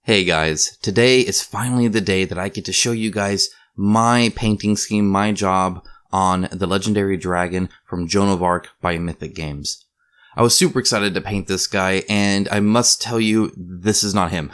Hey guys, today is finally the day that I get to show you guys my painting scheme, my job on the legendary dragon from Joan of Arc by Mythic Games. I was super excited to paint this guy, and I must tell you, this is not him.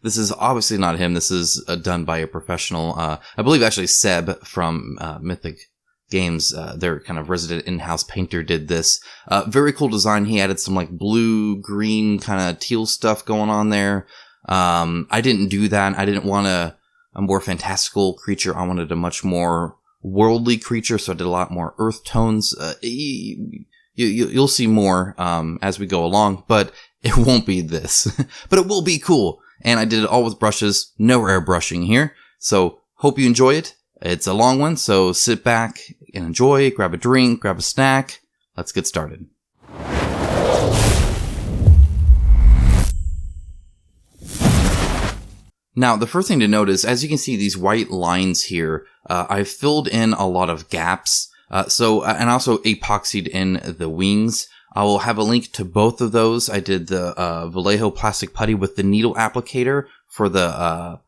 This is obviously not him. This is done by a professional, I believe actually Seb from Mythic Games, their kind of resident in-house painter did this. Very cool design. He added some like blue, green, kind of teal stuff going on there. I didn't do that. I didn't want a more fantastical creature. I wanted a much more worldly creature, so I did a lot more earth tones. You'll see more as we go along, but it won't be this. But it will be cool. And I did it all with brushes, no airbrushing here. So hope you enjoy it. It's a long one, so sit back and enjoy, grab a drink, grab a snack. Let's get started. Now, the first thing to note is, as you can see, these white lines here, I've filled in a lot of gaps. And also epoxied in the wings. I will have a link to both of those. I did the Vallejo plastic putty with the needle applicator for the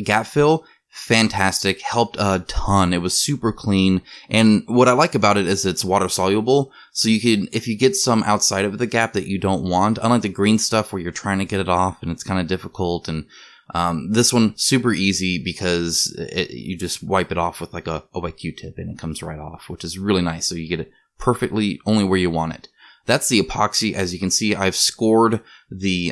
gap fill. Fantastic. Helped a ton. It was super clean. And what I like about it is it's water soluble. So you can, if you get some outside of the gap that you don't want, unlike the green stuff where you're trying to get it off and it's kind of difficult. And this one, super easy because you just wipe it off with like a wet Q-tip and it comes right off, which is really nice. So you get it perfectly only where you want it. That's the epoxy. As you can see, I've scored the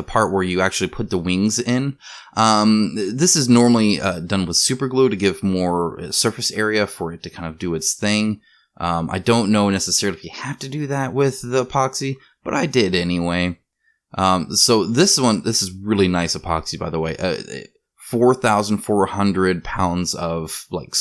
part where you actually put the wings in. This is normally done with super glue to give more surface area for it to kind of do its thing. I don't know necessarily if you have to do that with the epoxy, but I did anyway. So this is really nice epoxy, by the way. 4,400 pounds of like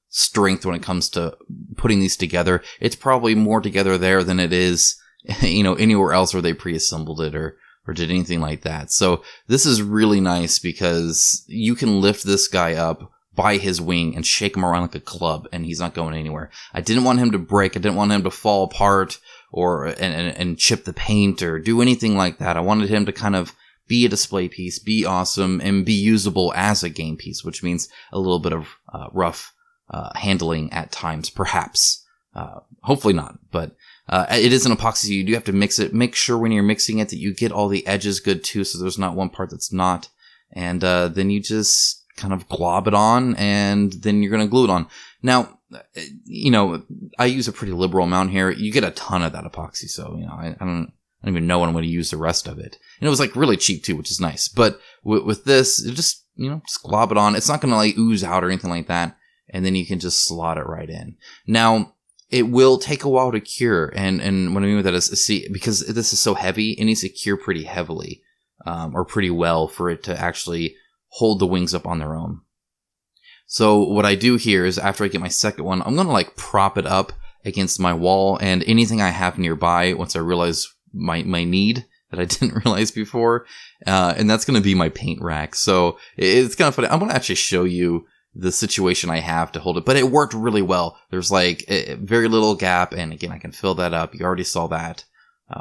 strength when it comes to putting these together. It's probably more together there than it is, anywhere else where they pre-assembled it or did anything like that. So this is really nice because you can lift this guy up by his wing and shake him around like a club and he's not going anywhere. I didn't want him to break. I didn't want him to fall apart and chip the paint or do anything like that. I wanted him to kind of be a display piece, be awesome, and be usable as a game piece, which means a little bit of rough handling at times, perhaps. Hopefully not, but it is an epoxy. You do have to mix it. Make sure when you're mixing it that you get all the edges good too, so there's not one part that's not. And then you just kind of glob it on, and then you're going to glue it on. Now, I use a pretty liberal amount here. You get a ton of that epoxy, so I don't even know when I'm going to use the rest of it. And it was like really cheap too, which is nice. But with this, it just glob it on. It's not going to like ooze out or anything like that. And then you can just slot it right in. Now, it will take a while to cure. And what I mean with that is, because this is so heavy, it needs to cure pretty heavily, or pretty well for it to actually hold the wings up on their own. So what I do here is after I get my second one, I'm going to like prop it up against my wall and anything I have nearby once I realize my need that I didn't realize before. And that's going to be my paint rack. So it's kind of funny. I'm going to actually show you the situation I have to hold it, but it worked really well. There's like a very little gap, and again, I can fill that up. You already saw that,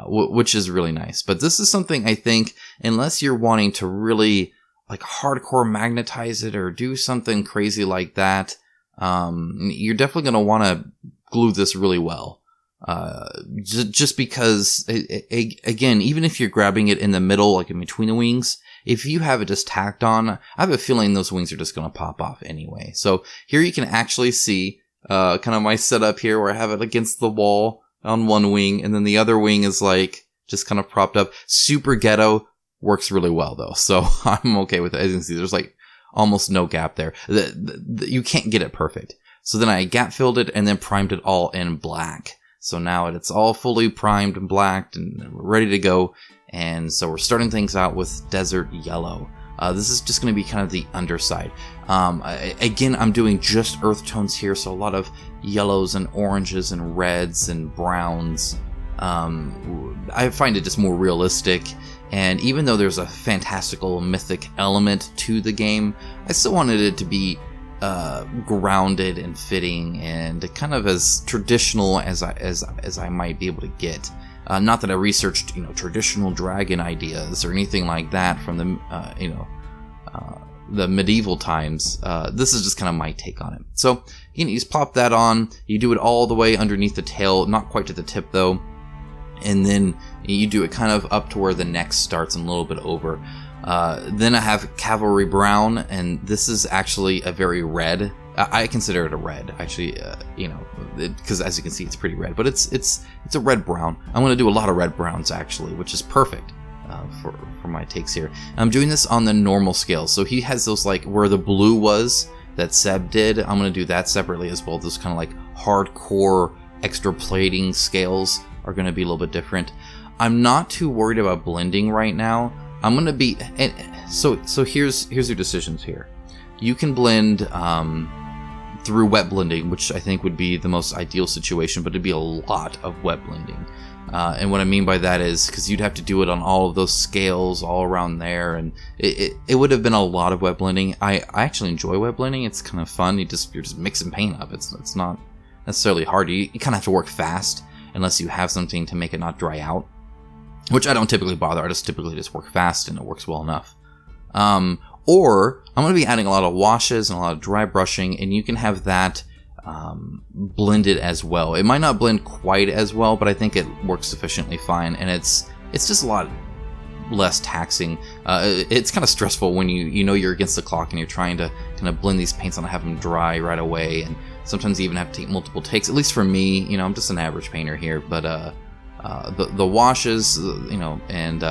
which is really nice. But this is something I think, unless you're wanting to really like hardcore magnetize it or do something crazy like that, you're definitely going to want to glue this really well. Just because, again, even if you're grabbing it in the middle, like in between the wings, if you have it just tacked on, I have a feeling those wings are just going to pop off anyway. So here you can actually see kind of my setup here where I have it against the wall on one wing, and then the other wing is like just kind of propped up. Super ghetto, works really well though, so I'm okay with it. As you can see, there's like almost no gap there. You can't get it perfect. So then I gap filled it and then primed it all in black. So now it's all fully primed and blacked and ready to go. And so we're starting things out with desert yellow. This is just going to be kind of the underside. Again, I'm doing just earth tones here, so a lot of yellows and oranges and reds and browns. I find it just more realistic. And even though there's a fantastical mythic element to the game, I still wanted it to be grounded and fitting and kind of as traditional as I might be able to get. Not that I researched, traditional dragon ideas or anything like that from the medieval times. This is just kind of my take on it. So you just plop that on. You do it all the way underneath the tail, not quite to the tip though. And then you do it kind of up to where the neck starts and a little bit over. Then I have Cavalry Brown, and this is actually a very red. I consider it a red, actually, because as you can see, it's pretty red. But it's a red brown. I'm going to do a lot of red browns, actually, which is perfect for my takes here. I'm doing this on the normal scale. So he has those, like, where the blue was that Seb did. I'm going to do that separately as well. Those kind of, like, hardcore extra plating scales are going to be a little bit different. I'm not too worried about blending right now. I'm going to be... So here's your decisions here. You can blend... through wet blending, which I think would be the most ideal situation, but it'd be a lot of wet blending. And what I mean by that is because you'd have to do it on all of those scales all around there, and it would have been a lot of wet blending. I actually enjoy wet blending. It's kind of fun. You're just mixing paint up. It's not necessarily hard. You kind of have to work fast unless you have something to make it not dry out, which I don't typically bother. I just typically just work fast and it works well enough. Or I'm going to be adding a lot of washes and a lot of dry brushing, and you can have that blended as well. It might not blend quite as well, but I think it works sufficiently fine, and it's just a lot less taxing. It's kind of stressful when you're against the clock and you're trying to kind of blend these paints and have them dry right away, and sometimes you even have to take multiple takes. At least for me, I'm just an average painter here, but the washes, and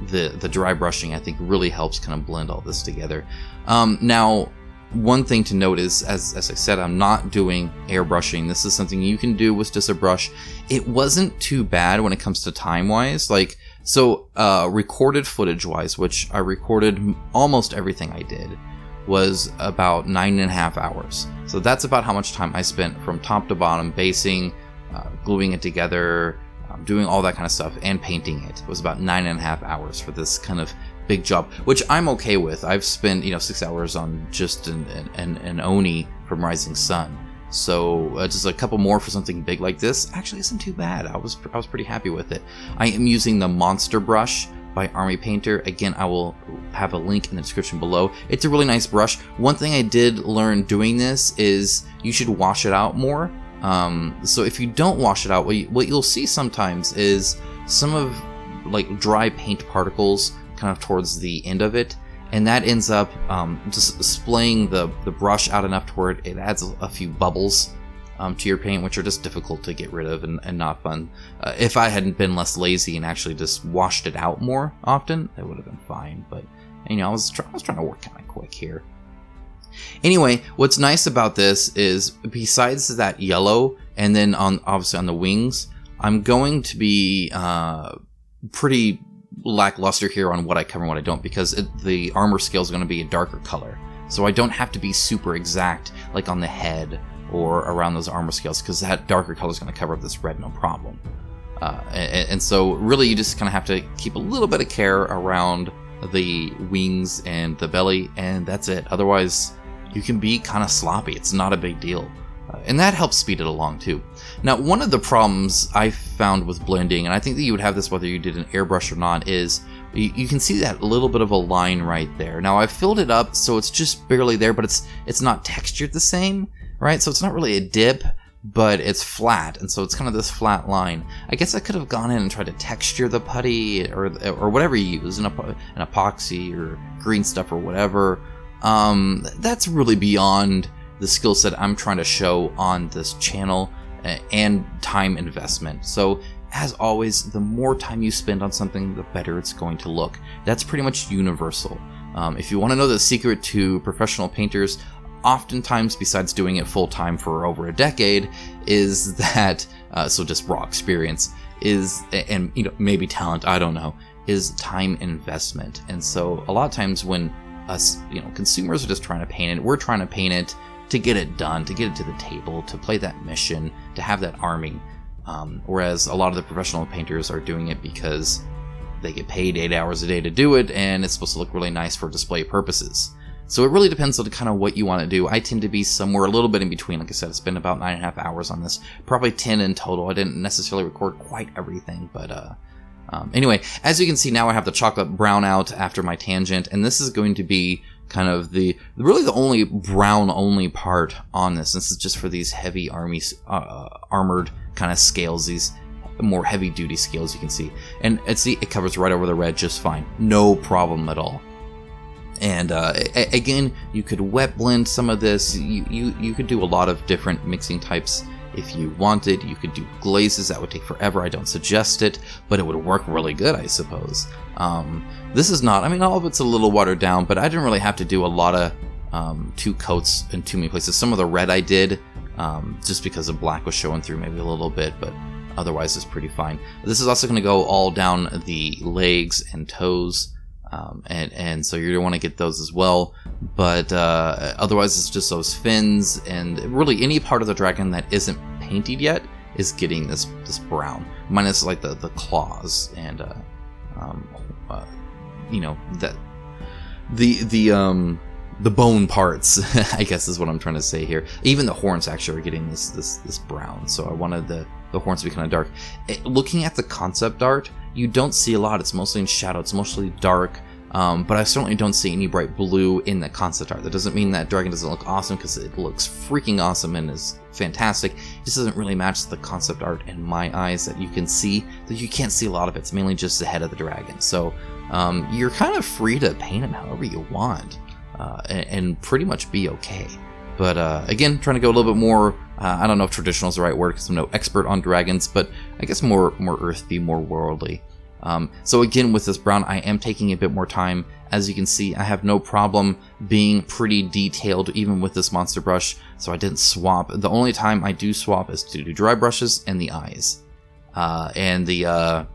the dry brushing, I think, really helps kind of blend all this together. Now, one thing to note is, as I said, I'm not doing airbrushing. This is something you can do with just a brush. It wasn't too bad when it comes to time-wise. Recorded footage-wise, which I recorded almost everything I did, was about 9.5 hours. So that's about how much time I spent from top to bottom, basing, gluing it together, doing all that kind of stuff, and painting it. It was about 9.5 hours for this kind of big job, which I'm okay with. I've spent 6 hours on just an Oni from Rising Sun, so just a couple more for something big like this actually isn't too bad. I was pretty happy with it. I am using the Monster Brush by Army Painter. Again, I will have a link in the description below. It's a really nice brush. One thing I did learn doing this is you should wash it out more. So if you don't wash it out, what you'll see sometimes is some of dry paint particles kind of towards the end of it, and that ends up just splaying the brush out enough to where it adds a few bubbles to your paint, which are just difficult to get rid of and not fun. If I hadn't been less lazy and actually just washed it out more often, it would have been fine, but I was trying to work kind of quick here. Anyway, what's nice about this is, besides that yellow, and then obviously on the wings, I'm going to be pretty lackluster here on what I cover and what I don't, because the armor scale is going to be a darker color. So I don't have to be super exact like on the head or around those armor scales, because that darker color is going to cover up this red no problem. And so really you just kind of have to keep a little bit of care around the wings and the belly, and that's it. Otherwise, you can be kind of sloppy. It's not a big deal. And that helps speed it along too. Now, one of the problems I found with blending, and I think that you would have this whether you did an airbrush or not, is you can see that little bit of a line right there. Now, I've filled it up so it's just barely there, but it's not textured the same, right? So it's not really a dip, but it's flat, and so it's kind of this flat line. I guess I could have gone in and tried to texture the putty or whatever you use, an epoxy or green stuff or whatever. That's really beyond the skill set I'm trying to show on this channel, and time investment. So as always, the more time you spend on something, the better it's going to look. That's pretty much universal. If you want to know the secret to professional painters, oftentimes, besides doing it full time for over a decade, is that, so just raw experience, is, and maybe talent, I don't know, is time investment. And so a lot of times when us, consumers are just trying to paint it, we're trying to paint it to get it done, to get it to the table, to play that mission, to have that army. Whereas a lot of the professional painters are doing it because they get paid 8 hours a day to do it, and it's supposed to look really nice for display purposes. So it really depends on kind of what you want to do. I tend to be somewhere a little bit in between. Like I said, I spent about 9.5 hours on this, probably 10 in total. I didn't necessarily record quite everything, but anyway, as you can see now, I have the chocolate brown out after my tangent, and this is going to be kind of really the only brown only part on this. This is just for these heavy armored kind of scales, these more heavy duty scales you can see. And it covers right over the red just fine. No problem at all. And again, you could wet blend some of this. You could do a lot of different mixing types if you wanted. You could do glazes. That would take forever. I don't suggest it, but it would work really good, I suppose. This is not, I mean, all of it's a little watered down, but I didn't really have to do a lot of 2 coats in too many places. Some of the red I did, just because the black was showing through maybe a little bit, but otherwise it's pretty fine. This is also going to go all down the legs and toes. And so you're going to want to get those as well, but otherwise it's just those fins, and really any part of the dragon that isn't painted yet is getting this brown, minus like the claws and you know, that the bone parts, I guess is what I'm trying to say here. Even the horns actually are getting this brown, so I wanted the horns to be kind of dark. Looking at the concept art, you don't see a lot. It's mostly in shadow. It's mostly dark. But I certainly don't see any bright blue in the concept art. That doesn't mean that dragon doesn't look awesome, because it looks freaking awesome and is fantastic. It just doesn't really match the concept art in my eyes that you can see. That you can't see a lot of it. It's mainly just the head of the dragon. So you're kind of free to paint him however you want, and pretty much be okay. But again, trying to go a little bit more, I don't know if traditional is the right word because I'm no expert on dragons, but I guess more earthy, more worldly. So again, with this brown, I am taking a bit more time. As you can see, I have no problem being pretty detailed even with this monster brush, so I didn't swap. The only time I do swap is to do dry brushes and the eyes. And the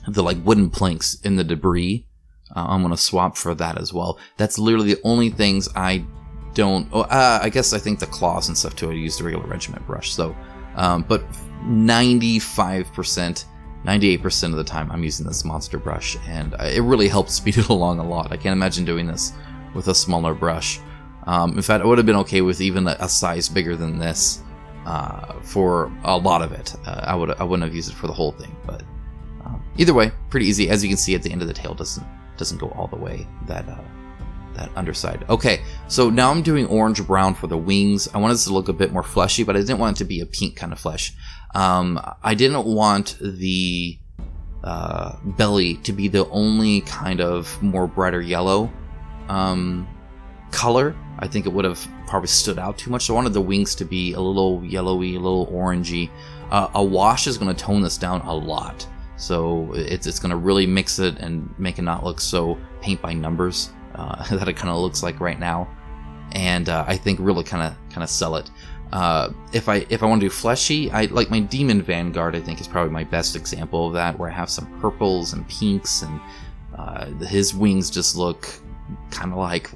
like wooden planks in the debris, I'm going to swap for that as well. That's literally the only things I don't... I guess I think the claws and stuff too, I used a regular regiment brush. So, but 95%... 98% of the time I'm using this monster brush, and it really helps speed it along a lot. I can't imagine doing this with a smaller brush. In fact, I would have been okay with even a size bigger than this for a lot of it. I wouldn't have used it for the whole thing, but either way, pretty easy. As you can see, at the end of the tail doesn't go all the way, that underside. Okay, so now I'm doing orange brown for the wings. I wanted this to look a bit more fleshy, but I didn't want it to be a pink kind of flesh. I didn't want the belly to be the only kind of more brighter yellow color. I think it would have probably stood out too much. So I wanted the wings to be a little yellowy, a little orangey. A wash is going to tone this down a lot. So it's going to really mix it and make it not look so paint by numbers that it kind of looks like right now. And I think really kind of sell it. If I want to do fleshy, I like my Demon Vanguard. I think is probably my best example of that, where I have some purples and pinks, and his wings just look kind of like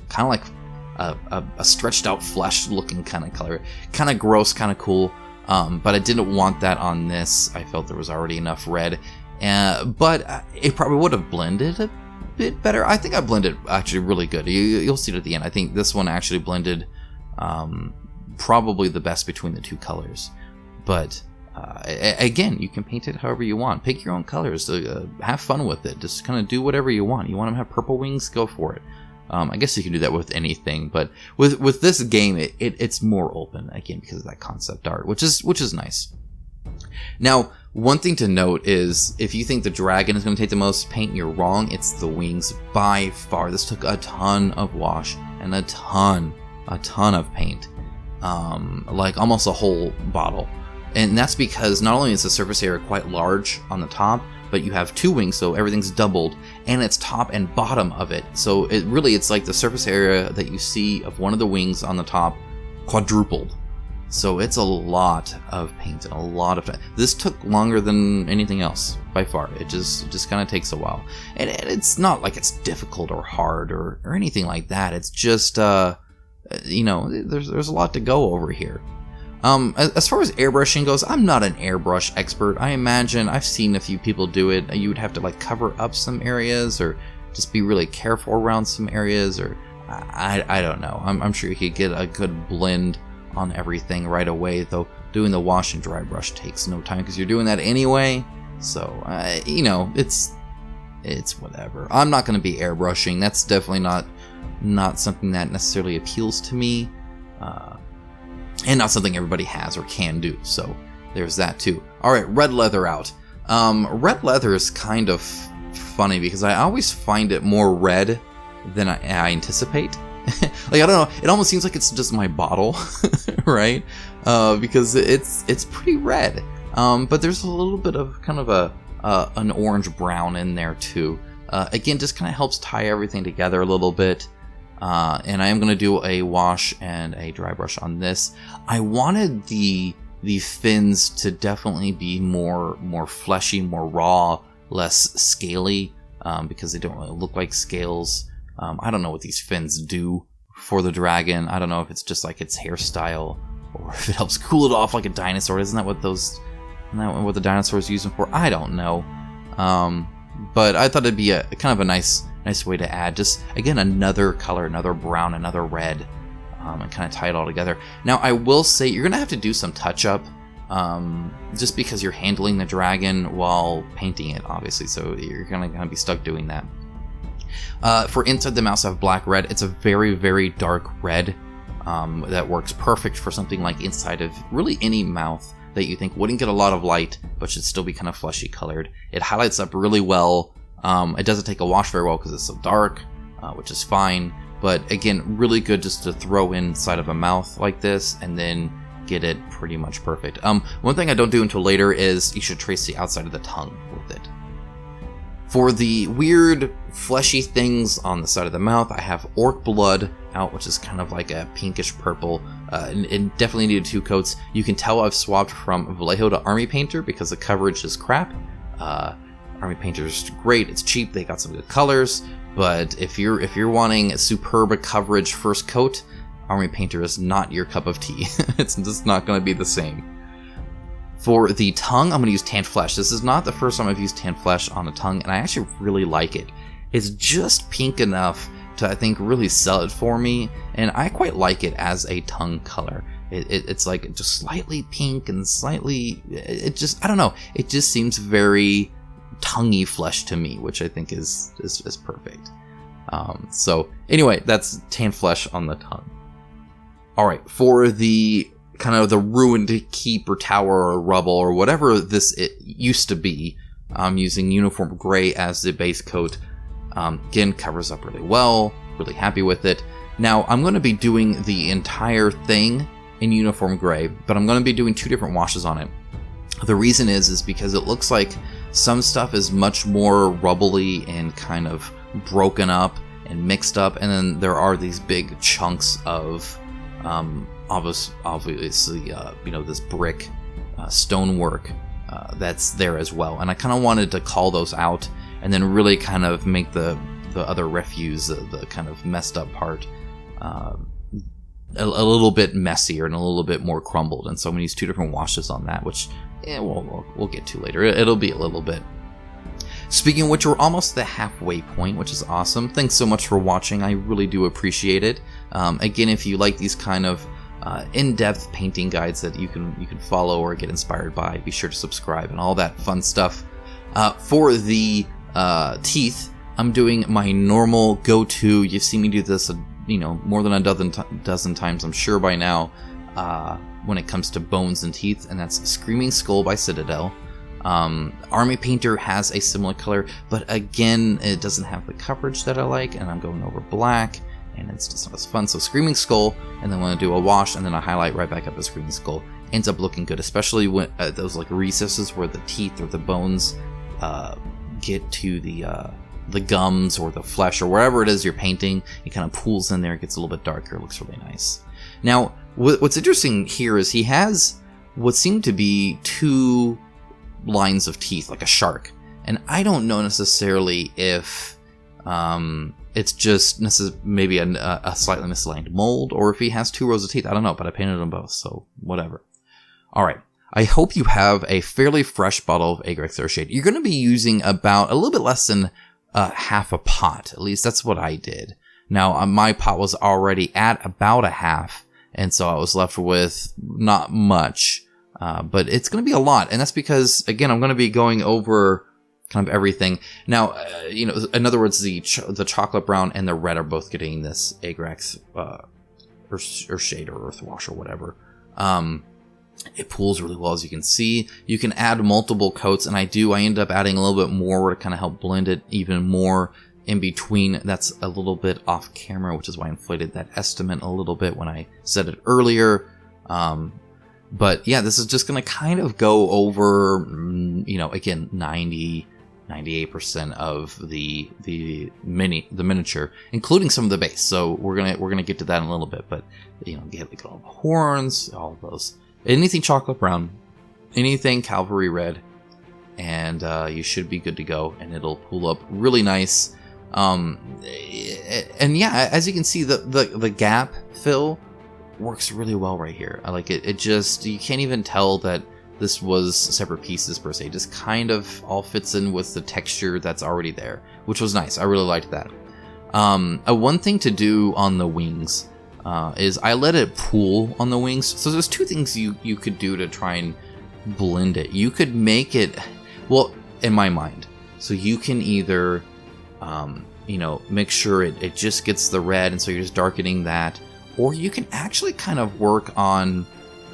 a stretched out flesh looking kind of color, kind of gross, kind of cool. But I didn't want that on this. I felt there was already enough red, but it probably would have blended a bit better. I think I blended actually really good. You'll see it at the end. I think this one actually blended probably the best between the two colors. But again, you can paint it however you want. Pick your own colors. Have fun with it. Just kind of do whatever you want. You want them to have purple wings? Go for it. I guess you can do that with anything, but with this game, it's more open, again, because of that concept art, which is nice. Now, one thing to note is, if you think the dragon is going to take the most paint, you're wrong. It's the wings by far. This took a ton of wash and a ton of paint, like almost a whole bottle. And that's because not only is the surface area quite large on the top, but you have two wings, so everything's doubled, and it's top and bottom of it. So it's like the surface area that you see of one of the wings on the top quadrupled. So it's a lot of paint and a lot of time. This took longer than anything else by far. It just kind of takes a while. And it's not like it's difficult or hard or anything like that. It's just, there's a lot to go over here. As far as airbrushing goes, I'm not an airbrush expert. I imagine I've seen a few people do it. You would have to like cover up some areas or just be really careful around some areas, or I don't know. I'm sure you could get a good blend on everything right away, though doing the wash and dry brush takes no time because you're doing that anyway. So, you know, it's whatever. I'm not going to be airbrushing. That's definitely not something that necessarily appeals to me. And not something everybody has or can do. So there's that too. All right, red leather out. Red leather is kind of funny because I always find it more red than I anticipate. Like, I don't know, it almost seems like it's just my bottle, right? Because it's pretty red. But there's a little bit of kind of an orange brown in there too. Again, just kind of helps tie everything together a little bit. And I am going to do a wash and a dry brush on this. I wanted the fins to definitely be more fleshy, more raw, less scaly, because they don't really look like scales. I don't know what these fins do for the dragon. I don't know if it's just like its hairstyle or if it helps cool it off like a dinosaur. Isn't that what the dinosaurs use them for? I don't know. But I thought it'd be a kind of a nice way to add just, again, another color, another brown, another red, and kind of tie it all together. Now, I will say you're going to have to do some touch-up, just because you're handling the dragon while painting it, obviously, so you're going to be stuck doing that. For inside the mouse, I have black red. It's a very, very dark red that works perfect for something like inside of really any mouth that you think wouldn't get a lot of light, but should still be kind of fleshy colored. It highlights up really well. It doesn't take a wash very well because it's so dark, which is fine. But again, really good just to throw inside of a mouth like this and then get it pretty much perfect. One thing I don't do until later is you should trace the outside of the tongue with it. For the weird fleshy things on the side of the mouth, I have orc blood out, which is kind of like a pinkish purple. And definitely needed 2 coats. You can tell I've swapped from Vallejo to Army Painter because the coverage is crap. Army Painter is great, it's cheap, they got some good colors, but if you're wanting a superb coverage first coat, Army Painter is not your cup of tea. It's just not going to be the same. For the tongue, I'm going to use tanned flesh. This is not the first time I've used tanned flesh on a tongue, and I actually really like it. It's just pink enough to, I think, really sell it for me, and I quite like it as a tongue color. It's like just slightly pink and slightly, I don't know, it just seems very tonguey flesh to me, which I think is perfect. So anyway, that's tan flesh on the tongue. All right, for the kind of the ruined keep or tower or rubble or whatever it used to be, I'm using Uniform Gray as the base coat. Again, covers up really well, really happy with it. Now, I'm going to be doing the entire thing in Uniform Gray, but I'm going to be doing 2 different washes on it. The reason is because it looks like some stuff is much more rubbly and kind of broken up and mixed up, and then there are these big chunks of obviously this brick stonework that's there as well. And I kind of wanted to call those out and then really kind of make the other refuse, the kind of messed up part, a little bit messier and a little bit more crumbled. And so I'm going to use 2 different washes on that, which we'll get to later. It'll be a little bit. Speaking of which, we're almost the halfway point, which is awesome. Thanks so much for watching. I really do appreciate it. Again, if you like these kind of in-depth painting guides that you can follow or get inspired by, be sure to subscribe and all that fun stuff. For the teeth, I'm doing my normal go-to. You've seen me do this, more than a dozen times, I'm sure by now, when it comes to bones and teeth, and that's Screaming Skull by Citadel. Army Painter has a similar color, but again, it doesn't have the coverage that I like, and I'm going over black, and it's just not as fun. So Screaming Skull, and then when I do a wash, and then I highlight right back up the Screaming Skull, ends up looking good, especially when those like recesses where the teeth or the bones get to the gums or the flesh or wherever it is you're painting. It kind of pools in there, it gets a little bit darker, it looks really nice. Now, what's interesting here is he has what seem to be 2 lines of teeth, like a shark, and I don't know necessarily if it's just maybe a slightly misaligned mold, or if he has 2 rows of teeth. I don't know, but I painted them both, so whatever. All right, I hope you have a fairly fresh bottle of Agrax Earthshade. You're going to be using about a little bit less than half a pot, at least that's what I did. Now, my pot was already at about a half, and so I was left with not much, but it's going to be a lot. And that's because, again, I'm going to be going over kind of everything. Now, in other words, the chocolate brown and the red are both getting this Agrax Earthshade or Earthwash or whatever. It pools really well, as you can see. You can add multiple coats, and I end up adding a little bit more to kind of help blend it even more in between. That's a little bit off camera, which is why I inflated that estimate a little bit when I said it earlier. But yeah, this is just going to kind of go over, again, 98% of the miniature, including some of the base. So we're gonna get to that in a little bit. But get like all the horns, all of those, anything chocolate brown, anything cavalry red, and you should be good to go, and it'll pull up really nice. And yeah, as you can see, the gap fill works really well right here. I like it. It just, you can't even tell that this was separate pieces per se. It just kind of all fits in with the texture that's already there, which was nice. I really liked that. One thing to do on the wings is I let it pool on the wings. So there's two things you could do to try and blend it. You could make it, well, in my mind, so you can either make sure it just gets the red, and so you're just darkening that, or you can actually kind of work on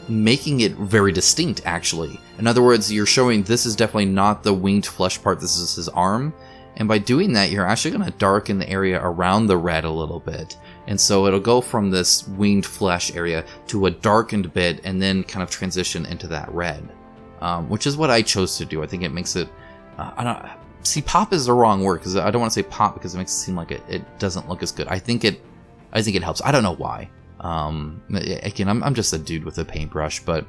making it very distinct, actually. In other words, you're showing this is definitely not the winged flesh part, this is his arm. And by doing that, you're actually going to darken the area around the red a little bit. And so it'll go from this winged flesh area to a darkened bit, and then kind of transition into that red. Which is what I chose to do. I think it makes it... see, pop is the wrong word, because I don't want to say pop because it makes it seem like it doesn't look as good. I think it helps. I don't know why. Again, I'm just a dude with a paintbrush, but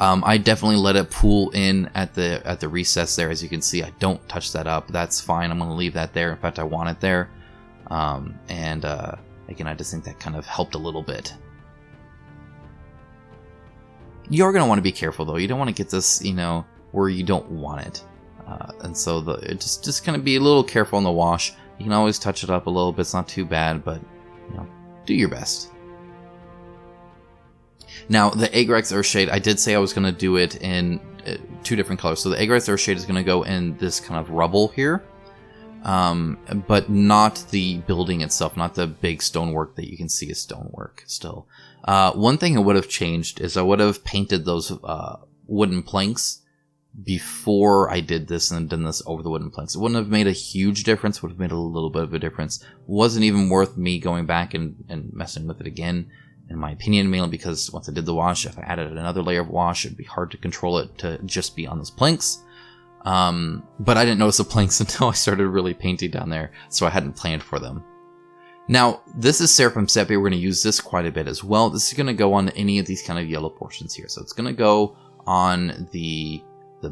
I definitely let it pool in at the recess there. As you can see, I don't touch that up. That's fine. I'm going to leave that there. In fact, I want it there. Again, I just think that kind of helped a little bit. You're going to want to be careful, though. You don't want to get this, where you don't want it. And so just kind of be a little careful on the wash. You can always touch it up a little bit. It's not too bad, but do your best. Now, the Agrax Earthshade, I did say I was going to do it in two different colors. So the Agrax Earthshade is going to go in this kind of rubble here, but not the building itself, not the big stonework that you can see as stonework still. One thing I would have changed is I would have painted those wooden planks before I did this and done this over the wooden planks. It wouldn't have made a huge difference, would have made a little bit of a difference. Wasn't even worth me going back and messing with it again, in my opinion, mainly because once I did the wash, if I added another layer of wash, it'd be hard to control it to just be on those planks. But I didn't notice the planks until I started really painting down there, so I hadn't planned for them. Now, this is Seraphim Sepia. We're going to use this quite a bit as well. This is going to go on any of these kind of yellow portions here. So it's going to go on the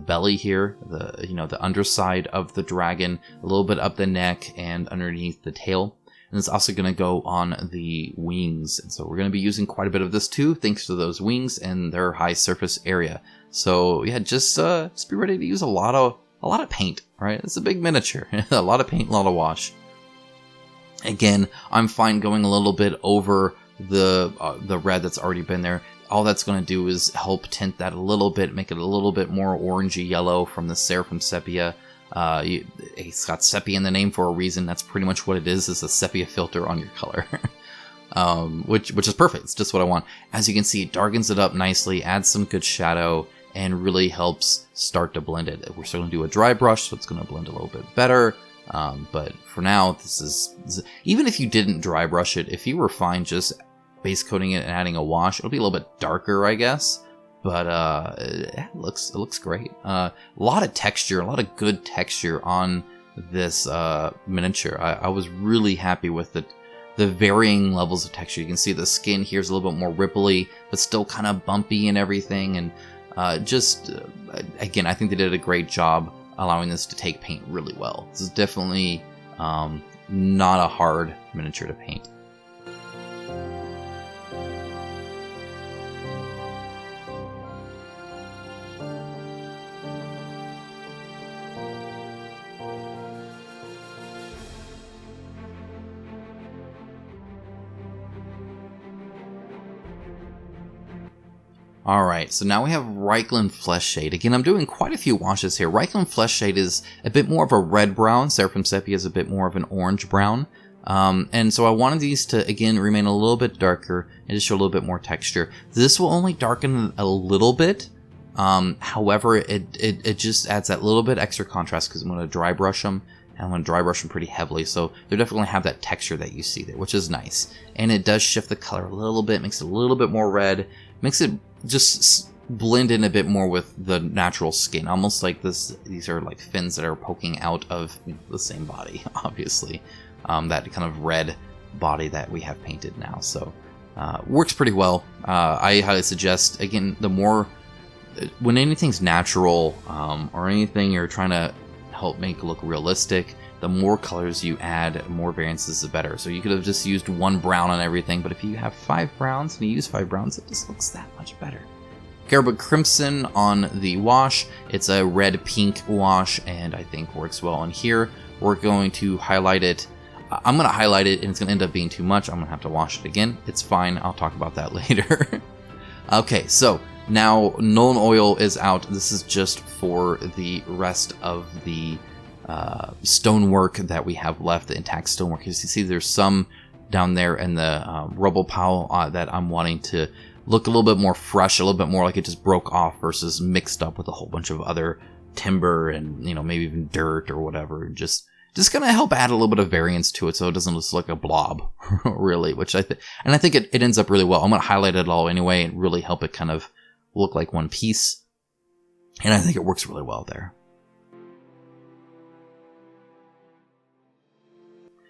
belly here, the underside of the dragon, a little bit up the neck and underneath the tail. And it's also going to go on the wings. And so we're going to be using quite a bit of this too, thanks to those wings and their high surface area. So yeah, just be ready to use a lot of paint, right? It's a big miniature. A lot of paint, a lot of wash. Again, I'm fine going a little bit over the red that's already been there. All that's going to do is help tint that a little bit, make it a little bit more orangey yellow from the Seraphim Sepia. It's got sepia in the name for a reason. That's pretty much what it is a sepia filter on your color. Which is perfect. It's just what I want. As you can see, it darkens it up nicely, adds some good shadow, and really helps start to blend it. We're still going to do a dry brush, so it's going to blend a little bit better. But for now, this is even if you didn't dry brush it, if you were fine just base coating it and adding a wash, it'll be a little bit darker, I guess. But it looks great. A lot of texture, a lot of good texture on this miniature. I was really happy with the varying levels of texture. You can see the skin here is a little bit more ripply, but still kind of bumpy and everything. And again, I think they did a great job allowing this to take paint really well. This is definitely not a hard miniature to paint. Alright, so now we have Reikland Fleshshade. Again, I'm doing quite a few washes here. Reikland Fleshshade is a bit more of a red brown. Seraphim Sepia is a bit more of an orange brown. And so I wanted these to, again, remain a little bit darker and just show a little bit more texture. This will only darken a little bit. However, it just adds that little bit extra contrast because I'm going to dry brush them. And I'm going to dry brush them pretty heavily. So they definitely have that texture that you see there, which is nice. And it does shift the color a little bit, makes it a little bit more red, makes it just blend in a bit more with the natural skin, almost like these are like fins that are poking out of the same body, obviously. That kind of red body that we have painted now. So works pretty well. I highly suggest, again, the more when anything's natural or anything you're trying to help make it look realistic, the more colors you add, more variances, the better. So you could have just used one brown on everything, but if you have 5 browns and you use 5 browns, it just looks that much better. Garba Crimson on the wash. It's a red-pink wash, and I think works well on here. We're going to highlight it. I'm going to highlight it, and it's going to end up being too much. I'm going to have to wash it again. It's fine. I'll talk about that later. Okay, so now Nuln Oil is out. This is just for the rest of the stonework that we have left, the intact stonework. As you see, there's some down there in the rubble pile that I'm wanting to look a little bit more fresh, a little bit more like it just broke off versus mixed up with a whole bunch of other timber and, you know, maybe even dirt or whatever. Just gonna help add a little bit of variance to it so it doesn't look like a blob, really, which I think it ends up really well. I'm gonna highlight it all anyway and really help it kind of look like one piece. And I think it works really well there.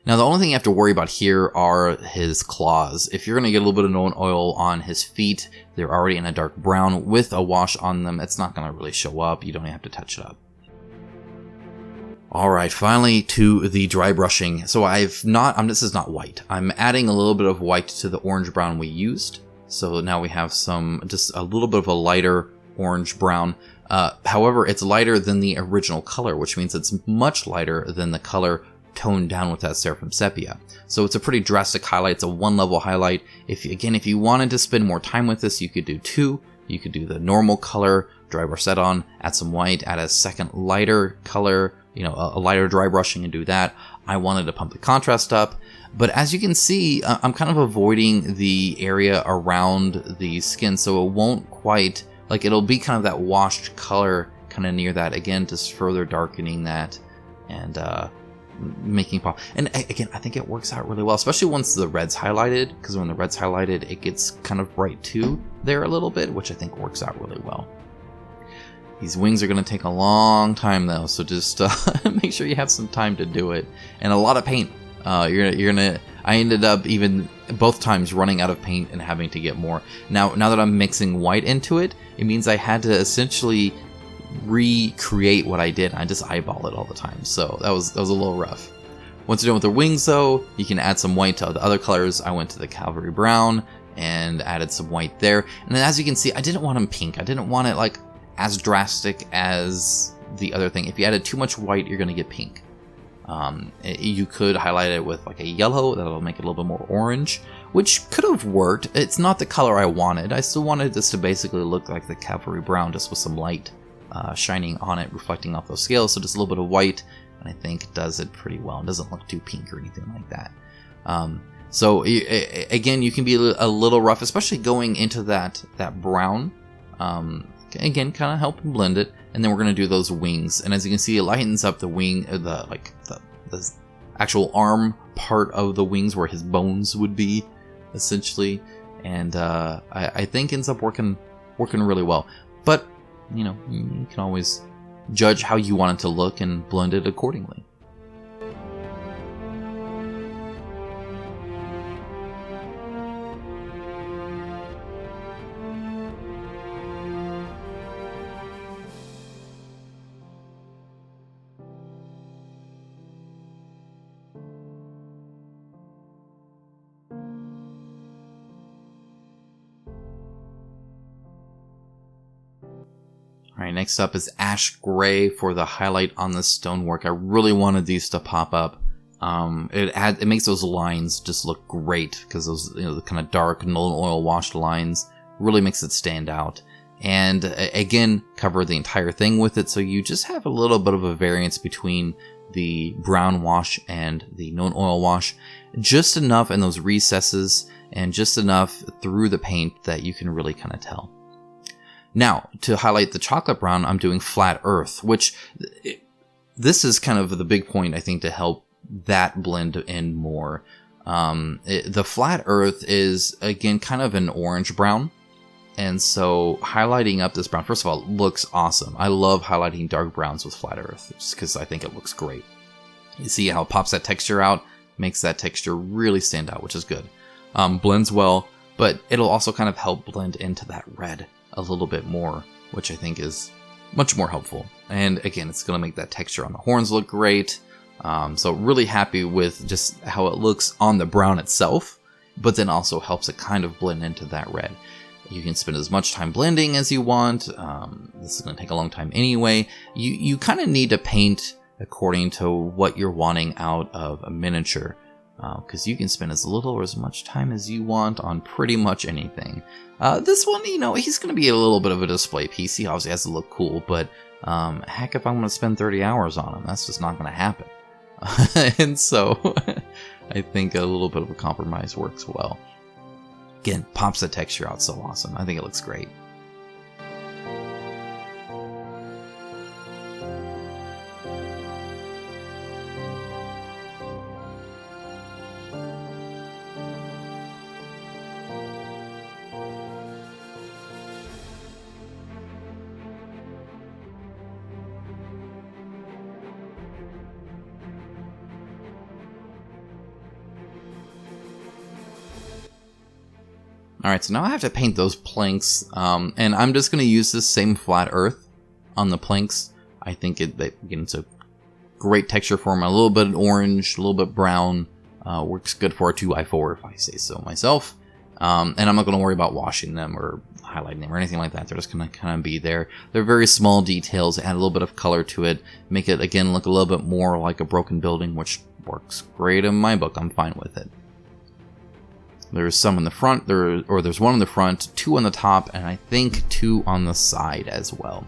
Now, the only thing you have to worry about here are his claws. If you're going to get a little bit of Nuln Oil on his feet, they're already in a dark brown with a wash on them. It's not going to really show up. You don't even have to touch it up. Alright, finally to the dry brushing. So this is not white. I'm adding a little bit of white to the orange brown we used. So now we have just a little bit of a lighter orange brown. However, it's lighter than the original color, which means it's much lighter than the color toned down with that Seraphim Sepia. So it's a pretty drastic highlight. It's a 1-level highlight. If you wanted to spend more time with this, you could do 2. You could do the normal color, dry brush that on, add some white, add a second lighter color, a lighter dry brushing and do that. I wanted to pump the contrast up. But as you can see, I'm kind of avoiding the area around the skin, so it won't quite, it'll be kind of that washed color kind of near that, again, just further darkening that and making pop. And again, I think it works out really well, especially once the red's highlighted, because when the red's highlighted, it gets kind of bright too there a little bit, which I think works out really well. These wings are going to take a long time though, so just make sure you have some time to do it, and a lot of paint. I ended up even both times running out of paint and having to get more. Now that I'm mixing white into it, it means I had to essentially recreate what I did. I just eyeball it all the time, so that was a little rough. Once you're done with the wings though, you can add some white to the other colors. I went to the Cavalry Brown and added some white there, and then as you can see, I didn't want them pink. I didn't want it as drastic as the other thing. If you added too much white, you're going to get pink. You could highlight it with a yellow that'll make it a little bit more orange, which could have worked. It's not the color I wanted. I still wanted this to basically look like the Cavalry Brown, just with some light shining on it, reflecting off those scales. So just a little bit of white, and I think it does it pretty well. It doesn't look too pink or anything like that. So again, you can be a little rough, especially going into that brown. Again, kind of help and blend it, and then we're going to do those wings. And as you can see, it lightens up the wing, the actual arm part of the wings where his bones would be, essentially. And I think ends up working really well. But you can always judge how you want it to look and blend it accordingly. Alright, next up is Ash Gray for the highlight on the stonework. I really wanted these to pop up. It makes those lines just look great, because those the kind of dark Nuln Oil washed lines really makes it stand out. And again, cover the entire thing with it, so you just have a little bit of a variance between the brown wash and the known oil wash. Just enough in those recesses, and just enough through the paint that you can really kind of tell. Now, to highlight the chocolate brown, I'm doing flat earth, which this is kind of the big point, I think, to help that blend in more. The flat earth is, again, kind of an orange brown. And so highlighting up this brown, first of all, it looks awesome. I love highlighting dark browns with flat earth, just because I think it looks great. You see how it pops that texture out, makes that texture really stand out, which is good. Blends well, but it'll also kind of help blend into that red a little bit more, which I think is much more helpful. And again, it's going to make that texture on the horns look great. So really happy with just how it looks on the brown itself, but then also helps it kind of blend into that red. You can spend as much time blending as you want. This is going to take a long time anyway. You kind of need to paint according to what you're wanting out of a miniature, because you can spend as little or as much time as you want on pretty much anything. This one, he's going to be a little bit of a display piece. He obviously has to look cool, but heck, if I'm going to spend 30 hours on him, that's just not going to happen. And so I think a little bit of a compromise works well. Again, pops the texture out so awesome. I think it looks great. Alright, so now I have to paint those planks, and I'm just going to use this same flat earth on the planks. I think it's a great texture for them. A little bit orange, a little bit brown, works good for a 2x4 if I say so myself. And I'm not going to worry about washing them or highlighting them or anything like that. They're just going to kind of be there. They're very small details, add a little bit of color to it, make it, again, look a little bit more like a broken building, which works great in my book. I'm fine with it. There's some in the front, there's one in the front, 2 on the top, and I think 2 on the side as well.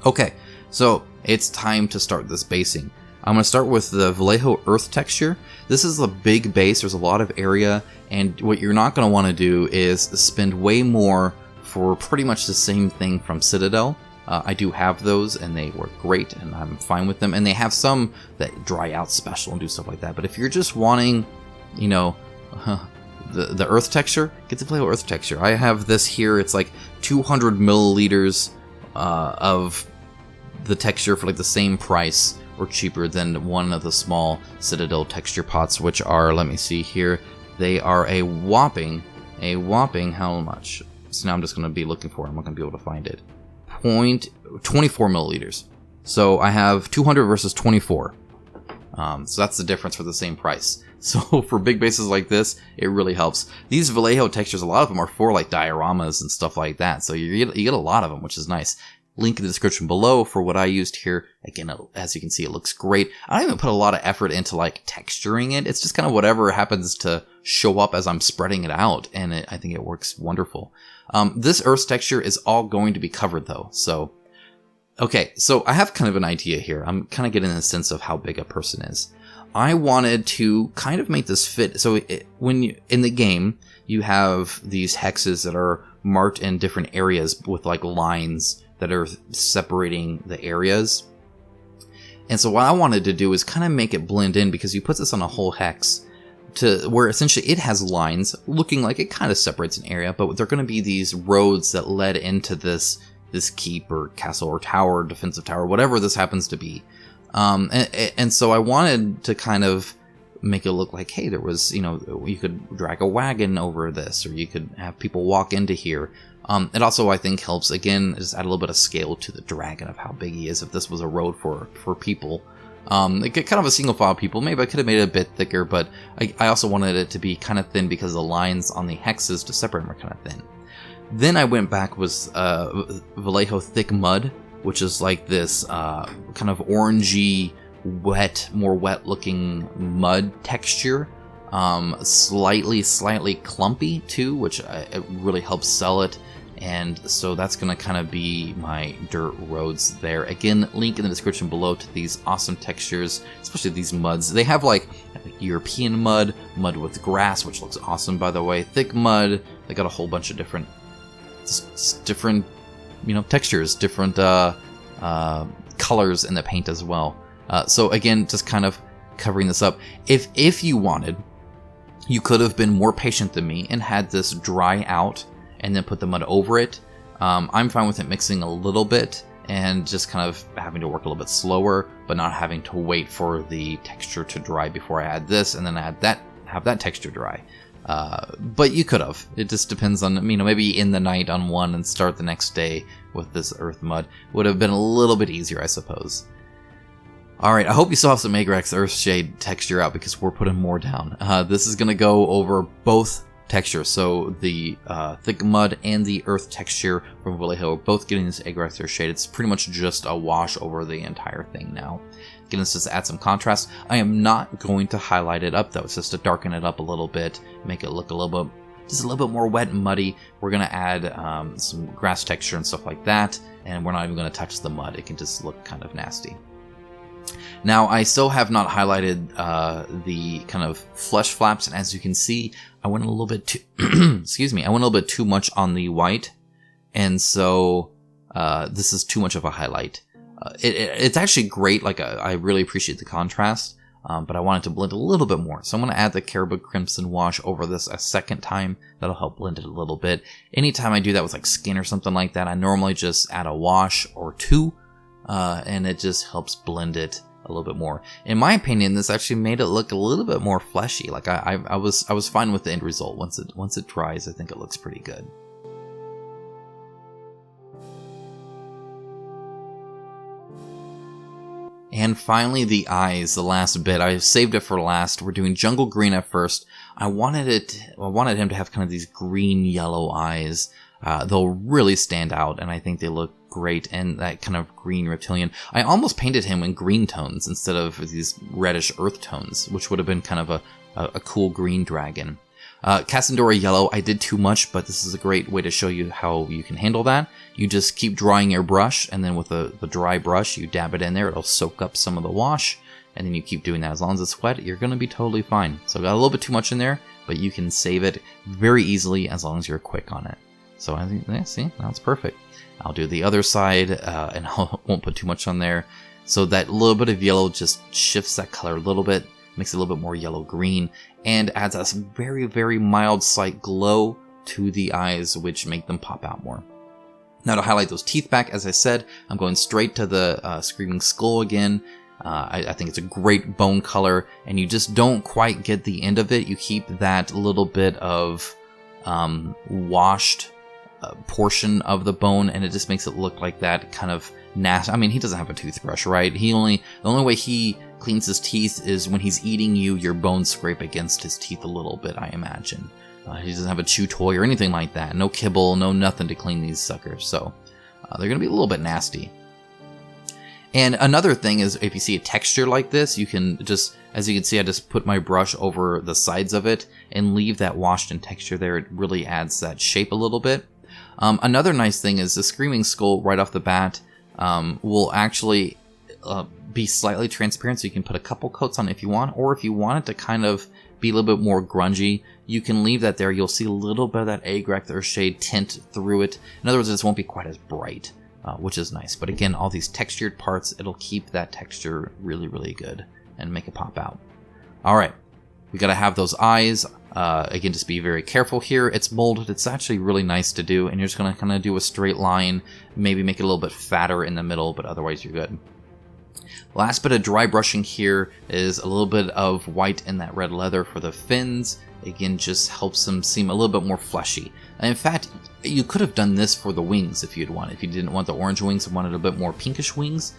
Okay, so it's time to start this basing. I'm going to start with the Vallejo earth texture. This is a big base, there's a lot of area, and what you're not going to want to do is spend way more for pretty much the same thing from Citadel. I do have those, and they work great, and I'm fine with them, and they have some that dry out special and do stuff like that. But if you're just wanting, the earth texture, get the Vallejo earth texture. I have this here, it's like 200 milliliters of the texture for like the same price or cheaper than one of the small Citadel texture pots, which are, let me see here, they are a whopping how much? So now I'm just going to be looking for it, I'm not going to be able to find it. 24 milliliters. So I have 200 versus 24. So that's the difference for the same price. So for big bases like this, it really helps. These Vallejo textures, a lot of them are for like dioramas and stuff like that. So you get a lot of them, which is nice. Link in the description below for what I used here. Again, as you can see, it looks great. I don't even put a lot of effort into like texturing it. It's just kind of whatever happens to show up as I'm spreading it out. And I think it works wonderful. This earth texture is all going to be covered though. So, okay, so I have kind of an idea here. I'm kind of getting a sense of how big a person is. I wanted to kind of make this fit. So in the game, you have these hexes that are marked in different areas with like lines that are separating the areas. And so what I wanted to do is kind of make it blend in, because you put this on a whole hex to where essentially it has lines looking like it kind of separates an area, but they're going to be these roads that led into this keep or castle or tower, defensive tower, whatever this happens to be. And so I wanted to kind of make it look like, hey, there was, you could drag a wagon over this, or you could have people walk into here. It also, I think, helps, again, just add a little bit of scale to the dragon of how big he is. If this was a road for people, kind of a single file people, maybe I could have made it a bit thicker, but I also wanted it to be kind of thin because the lines on the hexes to separate them are kind of thin. Then I went back with Vallejo thick mud, which is like this kind of orangey, more wet looking mud texture. Slightly clumpy too, which it really helps sell it. And so that's going to kind of be my dirt roads there. Again, link in the description below to these awesome textures, especially these muds. They have like European mud, mud with grass, which looks awesome by the way, thick mud. They got a whole bunch of different, textures, different colors in the paint as well. So again, just kind of covering this up. If you wanted, you could have been more patient than me and had this dry out and then put the mud over it. I'm fine with it mixing a little bit and just kind of having to work a little bit slower, but not having to wait for the texture to dry before I add this and then have that texture dry. But you could have. It just depends on, maybe in the night on one and start the next day with this earth mud. Would have been a little bit easier, I suppose. Alright, I hope you saw some Agrax Earthshade texture out because we're putting more down. This is going to go over both textures, so the thick mud and the earth texture from Vallejo, both getting this Agrax Earthshade. It's pretty much just a wash over the entire thing now. Again, let's just add some contrast. I am not going to highlight it up though, it's just to darken it up a little bit, make it look a little bit more wet and muddy. We're going to add some grass texture and stuff like that, and we're not even going to touch the mud. It can just look kind of nasty. Now, I still have not highlighted the kind of flesh flaps, and as you can see, I went a little bit too, excuse me, I went a little bit too much on the white, and so this is too much of a highlight. It's actually great, like I really appreciate the contrast, but I wanted to blend a little bit more. So I'm going to add the Caribou Crimson wash over this a second time. That'll help blend it a little bit. Anytime I do that with like skin or something like that, I normally just add a wash or two, and it just helps blend it a little bit more. In my opinion, this actually made it look a little bit more fleshy. Like I was fine with the end result. Once it dries, I think it looks pretty good. And finally, the eyes, the last bit. I saved it for last. We're doing jungle green at first. I wanted him to have kind of these green yellow eyes. They'll really stand out, and I think they look great. And that kind of green reptilian. I almost painted him in green tones instead of these reddish earth tones, which would have been kind of a cool green dragon. Cassandora yellow, I did too much, but this is a great way to show you how you can handle that. You just keep drying your brush, and then with the dry brush, you dab it in there. It'll soak up some of the wash, and then you keep doing that. As long as it's wet, you're going to be totally fine. So I got a little bit too much in there, but you can save it very easily as long as you're quick on it. So I think, yeah, see, that's perfect. I'll do the other side, and I won't put too much on there. So that little bit of yellow just shifts that color a little bit, makes it a little bit more yellow-green, and adds a very, very mild slight glow to the eyes, which make them pop out more. Now to highlight those teeth back, as I said, I'm going straight to the Screaming Skull again. I think it's a great bone color, and you just don't quite get the end of it. You keep that little bit of washed portion of the bone, and it just makes it look like that kind of nasty. I mean, he doesn't have a toothbrush, right? The only way he cleans his teeth is when he's eating you, your bones scrape against his teeth a little bit, I imagine. He doesn't have a chew toy or anything like that. No kibble, no nothing to clean these suckers, so they're going to be a little bit nasty. And another thing is, if you see a texture like this, you can just, as you can see, I just put my brush over the sides of it and leave that washed in texture there. It really adds that shape a little bit. Another nice thing is the Screaming Skull right off the bat will actually be slightly transparent, so you can put a couple coats on if you want, or if you want it to kind of be a little bit more grungy, you can leave that there. You'll see a little bit of that Agrax Earthshade tint through it. In other words, this won't be quite as bright, which is nice. But again, all these textured parts, it'll keep that texture really, really good and make it pop out. All right, we got to have those eyes. Again, just be very careful here. It's molded. It's actually really nice to do, and you're just going to kind of do a straight line, maybe make it a little bit fatter in the middle, but otherwise you're good. Last bit of dry brushing here is a little bit of white in that red leather for the fins. Again, just helps them seem a little bit more fleshy. And in fact, you could have done this for the wings if you'd want. If you didn't want the orange wings and wanted a bit more pinkish wings,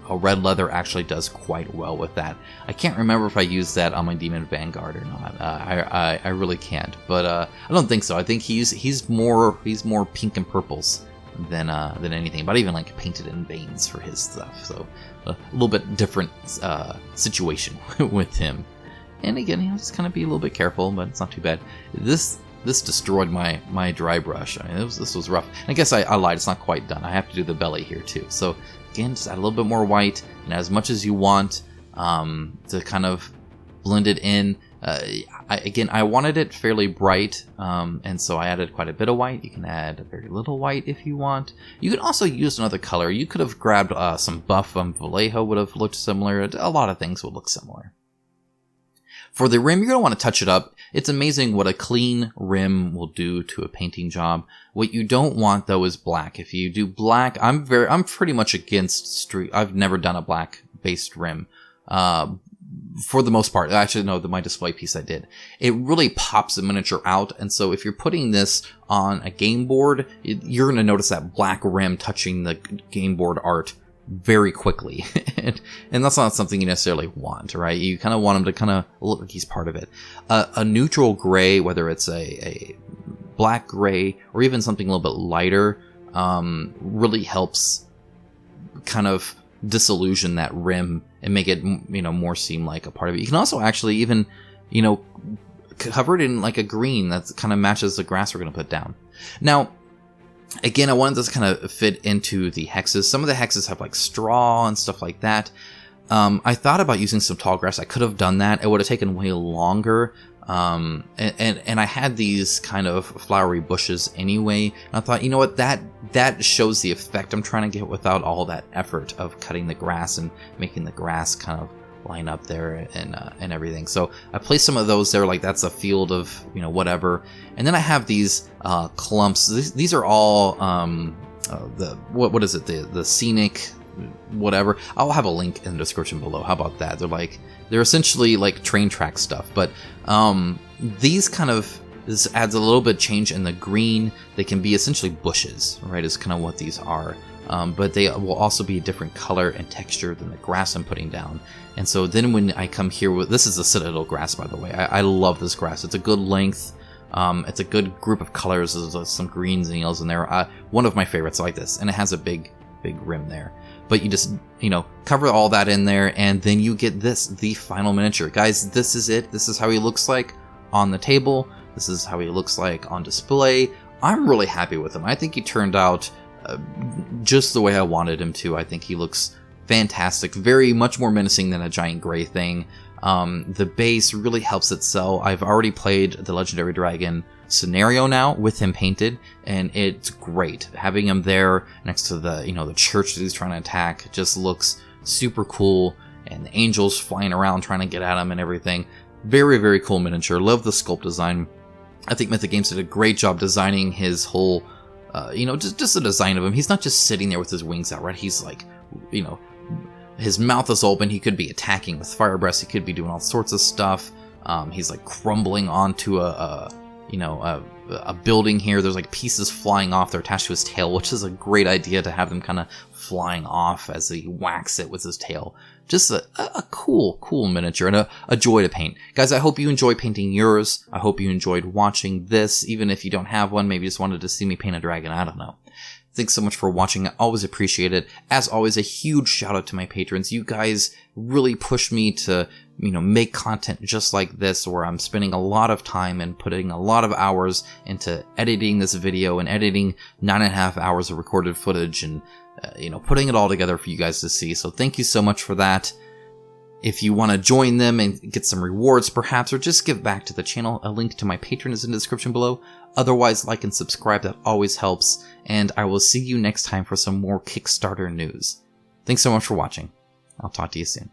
a red leather actually does quite well with that. I can't remember if I used that on my Demon Vanguard or not. I really can't, but I don't think so. I think he's more pink and purples than anything. But I even like painted in veins for his stuff. So a little bit different situation with him. And again, just kind of be a little bit careful, but it's not too bad. This this destroyed my dry brush. I mean, this was rough. And I guess I lied, it's not quite done. I have to do the belly here too. So again, just add a little bit more white, and as much as you want to kind of blend it in. I wanted it fairly bright, and so I added quite a bit of white. You can add very little white if you want. You could also use another color. You could have grabbed some buff from Vallejo, would have looked similar. A lot of things would look similar. For the rim, you're going to want to touch it up. It's amazing what a clean rim will do to a painting job. What you don't want, though, is black. If you do black, I'm pretty much against streak. I've never done a black-based rim. For the most part. Actually, no, my display piece I did. It really pops the miniature out, and so if you're putting this on a game board, you're going to notice that black rim touching the game board art very quickly. and that's not something you necessarily want, right? You kind of want him to kind of look like he's part of it. A neutral gray, whether it's a black gray or even something a little bit lighter, really helps kind of disillusion that rim and make it, more seem like a part of it. You can also actually even, cover it in like a green that kind of matches the grass we're going to put down. Now, again, I wanted this to kind of fit into the hexes. Some of the hexes have like straw and stuff like that. I thought about using some tall grass. I could have done that. It would have taken way longer. And I had these kind of flowery bushes anyway. And I thought, you know what, that shows the effect I'm trying to get without all that effort of cutting the grass and making the grass kind of line up there and everything. So I placed some of those there, like that's a field of, whatever. And then I have these clumps. These are all what is it? The scenic whatever. I'll have a link in the description below. How about that? They're essentially like train track stuff, but these kind of, this adds a little bit of change in the green. They can be essentially bushes, right? Is kind of what these are. But they will also be a different color and texture than the grass I'm putting down. And so then when I come here with, this is the Citadel grass, by the way. I love this grass. It's a good length. It's a good group of colors. There's some greens and yellows in there. One of my favorites like this, and it has a big rim there. But you just, cover all that in there, and then you get this, the final miniature. Guys, this is it. This is how he looks like on the table. This is how he looks like on display. I'm really happy with him. I think he turned out just the way I wanted him to. I think he looks fantastic. Very much more menacing than a giant gray thing. The base really helps it sell. I've already played the Legendary Dragon scenario now with him painted, and it's great. Having him there next to the, the church that he's trying to attack just looks super cool, and the angels flying around trying to get at him and everything. Very, very cool miniature. Love the sculpt design. I think Mythic Games did a great job designing his whole, just the design of him. He's not just sitting there with his wings out, right? He's like, his mouth is open. He could be attacking with fire breaths. He could be doing all sorts of stuff. He's like crumbling onto a building here. There's like pieces flying off. They're attached to his tail, which is a great idea to have them kind of flying off as he whacks it with his tail. Just a cool miniature and a joy to paint. Guys, I hope you enjoy painting yours. I hope you enjoyed watching this. Even if you don't have one, maybe you just wanted to see me paint a dragon. I don't know. Thanks so much for watching. I always appreciate it. As always, a huge shout out to my patrons. You guys really push me to, make content just like this, where I'm spending a lot of time and putting a lot of hours into editing this video and editing 9.5 hours of recorded footage and, putting it all together for you guys to see. So thank you so much for that. If you want to join them and get some rewards perhaps, or just give back to the channel, a link to my Patreon is in the description below. Otherwise, like and subscribe, that always helps. And I will see you next time for some more Kickstarter news. Thanks so much for watching. I'll talk to you soon.